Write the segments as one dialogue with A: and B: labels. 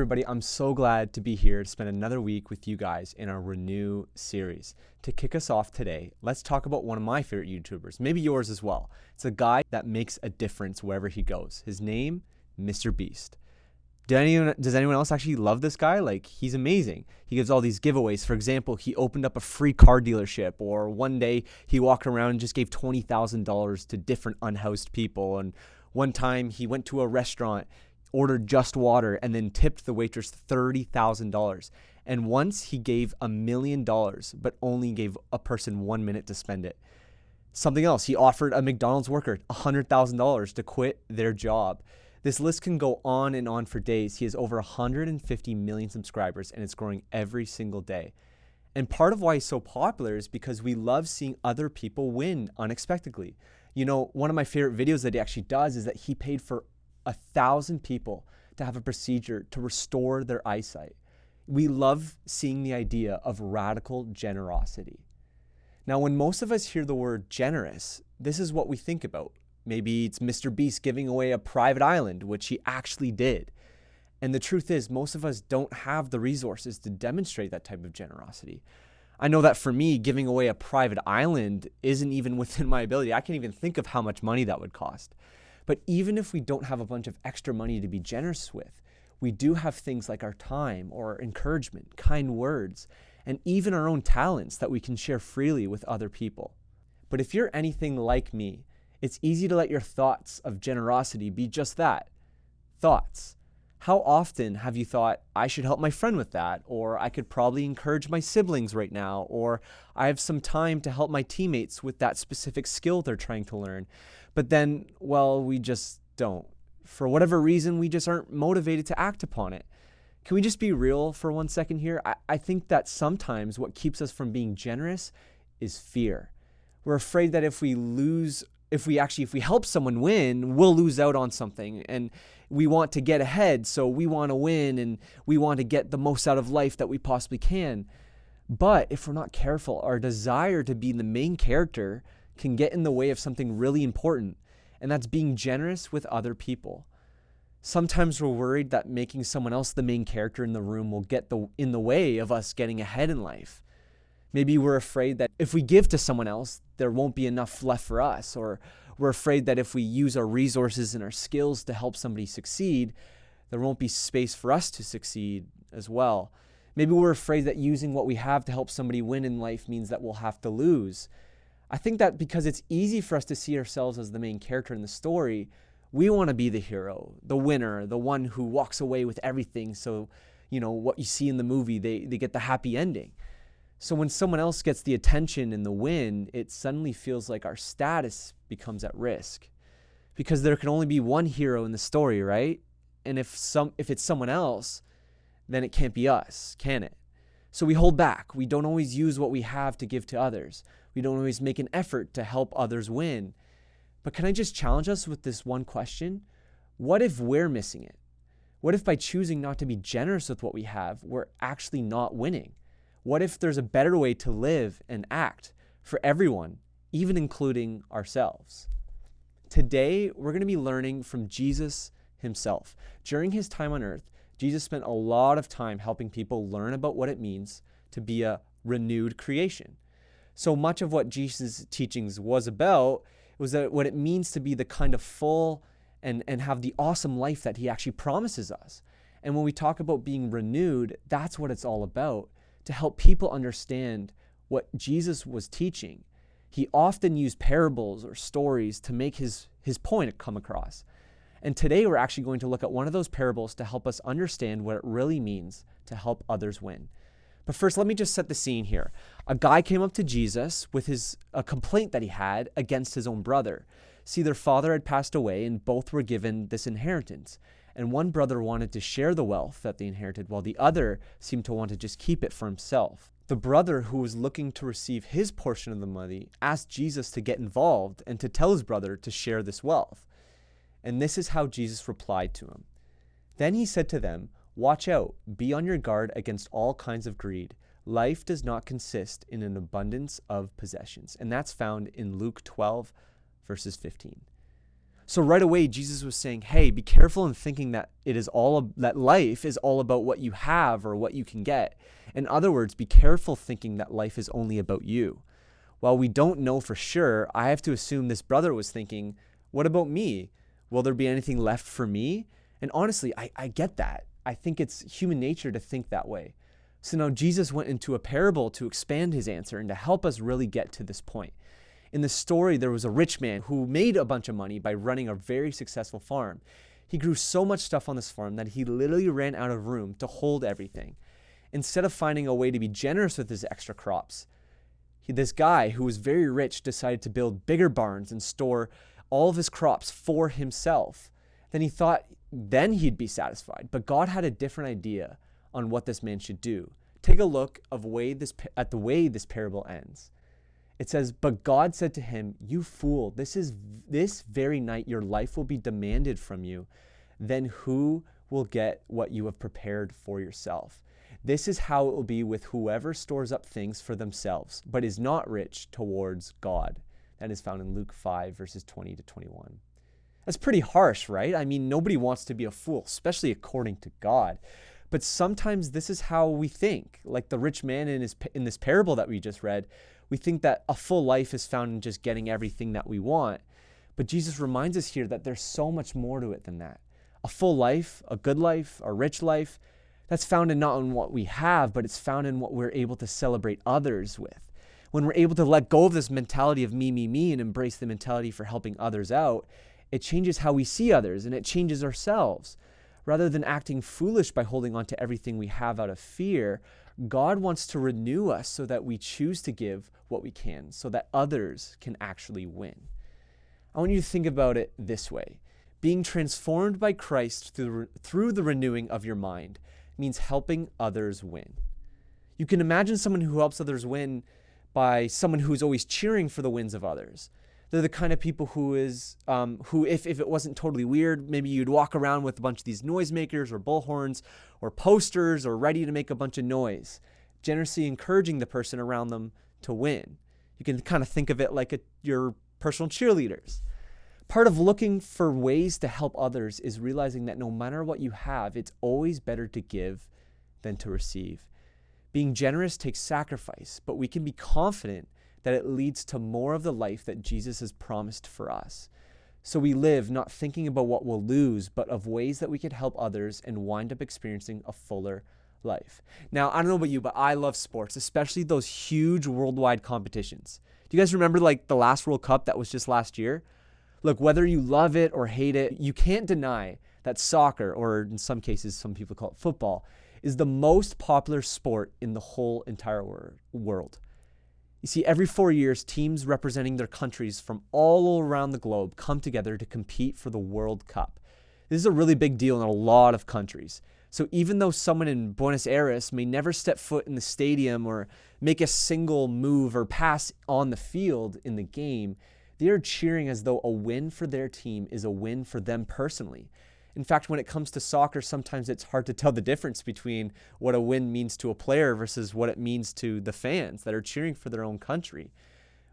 A: everybody. I'm so glad to be here to spend another week with you guys in our Renew series. To kick us off today, let's talk about one of my favorite YouTubers, maybe yours as well. It's a guy that makes a difference wherever he goes. His name, Mr. Beast. Does anyone else actually love this guy? Like, he's amazing. He gives all these giveaways. For example, he opened up a free car dealership, or one day he walked around and just gave $20,000 to different unhoused people. And one time he went to a restaurant, ordered just water, and then tipped the waitress $30,000. And once he gave $1 million, but only gave a person 1 minute to spend it. Something else, he offered a McDonald's worker $100,000 to quit their job. This list can go on and on for days. He has over 150 million subscribers, and it's growing every single day. And part of why he's so popular is because we love seeing other people win unexpectedly. You know, one of my favorite videos that he actually does is that he paid for 1,000 people to have a procedure to restore their eyesight. We love seeing the idea of radical generosity. Now, when most of us hear the word generous, this is what we think about. Maybe it's Mr. Beast giving away a private island, which he actually did. And the truth is, most of us don't have the resources to demonstrate that type of generosity. I know that for me, giving away a private island isn't even within my ability. I can't even think of how much money that would cost. But even if we don't have a bunch of extra money to be generous with, we do have things like our time or encouragement, kind words, and even our own talents that we can share freely with other people. But if you're anything like me, it's easy to let your thoughts of generosity be just that, thoughts. How often have you thought, I should help my friend with that, or I could probably encourage my siblings right now, or I have some time to help my teammates with that specific skill they're trying to learn. But then, well, we just don't. For whatever reason, we just aren't motivated to act upon it. Can we just be real for 1 second here? I think that sometimes what keeps us from being generous is fear. We're afraid that if we help someone win, we'll lose out on something. And we want to get ahead, so we want to win and we want to get the most out of life that we possibly can. But if we're not careful, our desire to be the main character can get in the way of something really important, and that's being generous with other people. Sometimes we're worried that making someone else the main character in the room will get in the way of us getting ahead in life. Maybe we're afraid that if we give to someone else, there won't be enough left for us, or we're afraid that if we use our resources and our skills to help somebody succeed, there won't be space for us to succeed as well. Maybe we're afraid that using what we have to help somebody win in life means that we'll have to lose. I think that because it's easy for us to see ourselves as the main character in the story, we want to be the hero, the winner, the one who walks away with everything. So, what you see in the movie, they get the happy ending. So when someone else gets the attention and the win, it suddenly feels like our status becomes at risk. Because there can only be one hero in the story, right? And if it's someone else, then it can't be us, can it? So we hold back. We don't always use what we have to give to others. We don't always make an effort to help others win. But can I just challenge us with this one question? What if we're missing it? What if by choosing not to be generous with what we have, we're actually not winning? What if there's a better way to live and act for everyone, even including ourselves? Today, we're going to be learning from Jesus himself. During his time on earth, Jesus spent a lot of time helping people learn about what it means to be a renewed creation. So much of what Jesus' teachings was about was that what it means to be the kind of full and have the awesome life that he actually promises us. And when we talk about being renewed, that's what it's all about. To help people understand what Jesus was teaching. He often used parables or stories to make his point come across. And today we're actually going to look at one of those parables to help us understand what it really means to help others win. But first, let me just set the scene here. A guy came up to Jesus with a complaint that he had against his own brother. See, their father had passed away and both were given this inheritance. And one brother wanted to share the wealth that they inherited, while the other seemed to want to just keep it for himself. The brother who was looking to receive his portion of the money asked Jesus to get involved and to tell his brother to share this wealth. And this is how Jesus replied to him. Then he said to them, "Watch out, be on your guard against all kinds of greed. Life does not consist in an abundance of possessions." And that's found in Luke 12, verses 15. So right away, Jesus was saying, hey, be careful in thinking that that life is all about what you have or what you can get. In other words, be careful thinking that life is only about you. While we don't know for sure, I have to assume this brother was thinking, what about me? Will there be anything left for me? And honestly, I get that. I think it's human nature to think that way. So now Jesus went into a parable to expand his answer and to help us really get to this point. In the story, there was a rich man who made a bunch of money by running a very successful farm. He grew so much stuff on this farm that he literally ran out of room to hold everything. Instead of finding a way to be generous with his extra crops, this guy who was very rich decided to build bigger barns and store all of his crops for himself. Then he thought he'd be satisfied. But God had a different idea on what this man should do. Take a look at the way this parable ends. It says, but God said to him, you fool, this very night your life will be demanded from you. Then who will get what you have prepared for yourself? This is how it will be with whoever stores up things for themselves, but is not rich towards God. That is found in Luke 5, verses 20 to 21. That's pretty harsh, right? I mean, nobody wants to be a fool, especially according to God. But sometimes this is how we think. Like the rich man in this parable that we just read, we think that a full life is found in just getting everything that we want. But Jesus reminds us here that there's so much more to it than that. A full life, a good life, a rich life, that's found not in what we have, but it's found in what we're able to celebrate others with. When we're able to let go of this mentality of me, and embrace the mentality for helping others out, it changes how we see others and it changes ourselves. Rather than acting foolish by holding on to everything we have out of fear, God wants to renew us so that we choose to give what we can, so that others can actually win. I want you to think about it this way. Being transformed by Christ through the renewing of your mind means helping others win. You can imagine someone who helps others win by someone who's always cheering for the wins of others. They're the kind of people who if it wasn't totally weird, maybe you'd walk around with a bunch of these noisemakers or bullhorns or posters or ready to make a bunch of noise, generously encouraging the person around them to win. You can kind of think of it like your personal cheerleaders. Part of looking for ways to help others is realizing that no matter what you have, it's always better to give than to receive. Being generous takes sacrifice, but we can be confident that it leads to more of the life that Jesus has promised for us. So we live not thinking about what we'll lose, but of ways that we could help others and wind up experiencing a fuller life. Now, I don't know about you, but I love sports, especially those huge worldwide competitions. Do you guys remember like the last World Cup that was just last year? Look, whether you love it or hate it, you can't deny that soccer, or in some cases, some people call it football, is the most popular sport in the whole entire world. You see, every 4 years, teams representing their countries from all around the globe come together to compete for the World Cup. This is a really big deal in a lot of countries. So even though someone in Buenos Aires may never step foot in the stadium or make a single move or pass on the field in the game, they are cheering as though a win for their team is a win for them personally. In fact, when it comes to soccer, sometimes it's hard to tell the difference between what a win means to a player versus what it means to the fans that are cheering for their own country.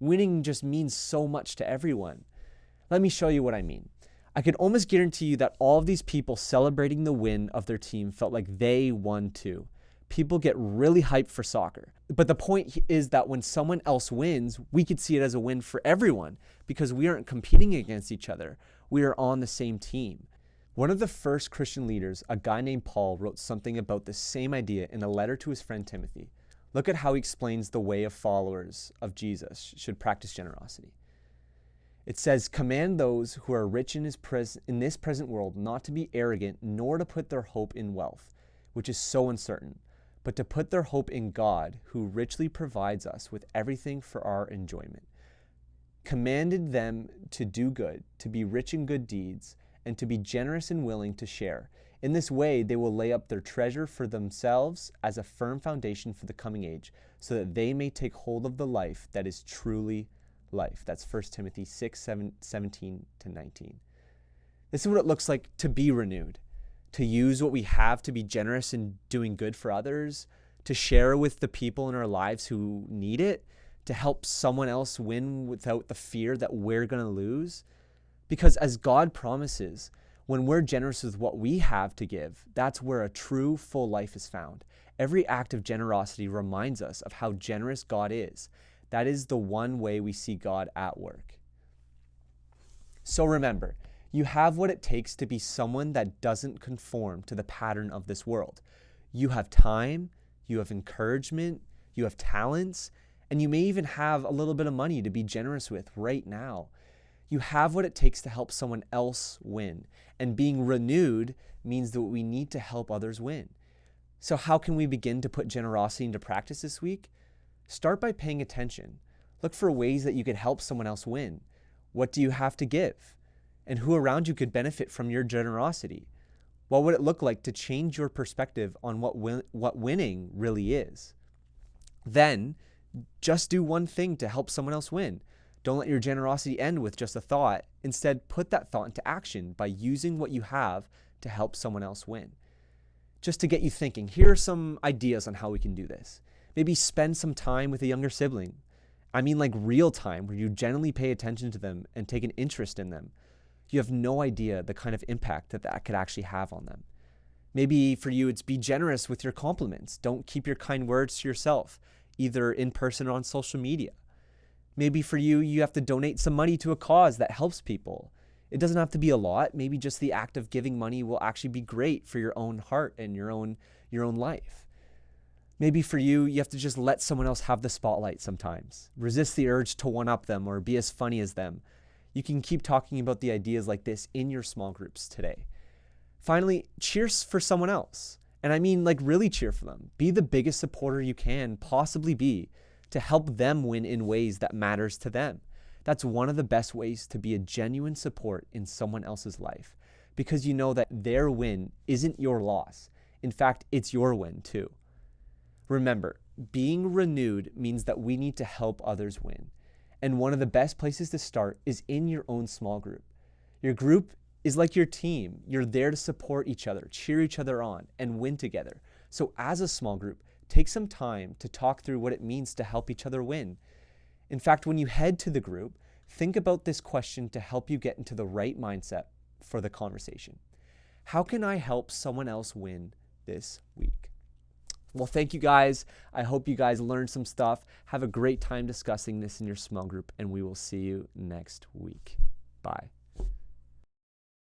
A: Winning just means so much to everyone. Let me show you what I mean. I can almost guarantee you that all of these people celebrating the win of their team felt like they won too. People get really hyped for soccer. But the point is that when someone else wins, we could see it as a win for everyone because we aren't competing against each other. We are on the same team. One of the first Christian leaders, a guy named Paul, wrote something about the same idea in a letter to his friend Timothy. Look at how he explains the way of followers of Jesus should practice generosity. It says, command those who are rich in this present world not to be arrogant, nor to put their hope in wealth, which is so uncertain, but to put their hope in God, who richly provides us with everything for our enjoyment. Commanded them to do good, to be rich in good deeds, and to be generous and willing to share. In this way, they will lay up their treasure for themselves as a firm foundation for the coming age, so that they may take hold of the life that is truly life. That's 1 Timothy 6:17 to 19. This is what it looks like to be renewed, to use what we have to be generous and doing good for others, to share with the people in our lives who need it, to help someone else win without the fear that we're going to lose. Because as God promises, when we're generous with what we have to give, that's where a true full life is found. Every act of generosity reminds us of how generous God is. That is the one way we see God at work. So remember, you have what it takes to be someone that doesn't conform to the pattern of this world. You have time, you have encouragement, you have talents, and you may even have a little bit of money to be generous with right now. You have what it takes to help someone else win. And being renewed means that we need to help others win. So how can we begin to put generosity into practice this week? Start by paying attention. Look for ways that you could help someone else win. What do you have to give? And who around you could benefit from your generosity? What would it look like to change your perspective on what winning really is? Then, just do one thing to help someone else win. Don't let your generosity end with just a thought. Instead, put that thought into action by using what you have to help someone else win. Just to get you thinking, here are some ideas on how we can do this. Maybe spend some time with a younger sibling. I mean like real time, where you genuinely pay attention to them and take an interest in them. You have no idea the kind of impact that could actually have on them. Maybe for you, it's be generous with your compliments. Don't keep your kind words to yourself, either in person or on social media. Maybe for you, you have to donate some money to a cause that helps people. It doesn't have to be a lot. Maybe just the act of giving money will actually be great for your own heart and your own life. Maybe for you, you have to just let someone else have the spotlight sometimes. Resist the urge to one-up them or be as funny as them. You can keep talking about the ideas like this in your small groups today. Finally, cheer for someone else. And I mean like really cheer for them. Be the biggest supporter you can possibly be to help them win in ways that matters to them. That's one of the best ways to be a genuine support in someone else's life, because you know that their win isn't your loss. In fact, it's your win too. Remember, being renewed means that we need to help others win. And one of the best places to start is in your own small group. Your group is like your team. You're there to support each other, cheer each other on, and win together. So as a small group, take some time to talk through what it means to help each other win. In fact, when you head to the group, think about this question to help you get into the right mindset for the conversation. How can I help someone else win this week? Well, thank you guys. I hope you guys learned some stuff. Have a great time discussing this in your small group, and we will see you next week. Bye.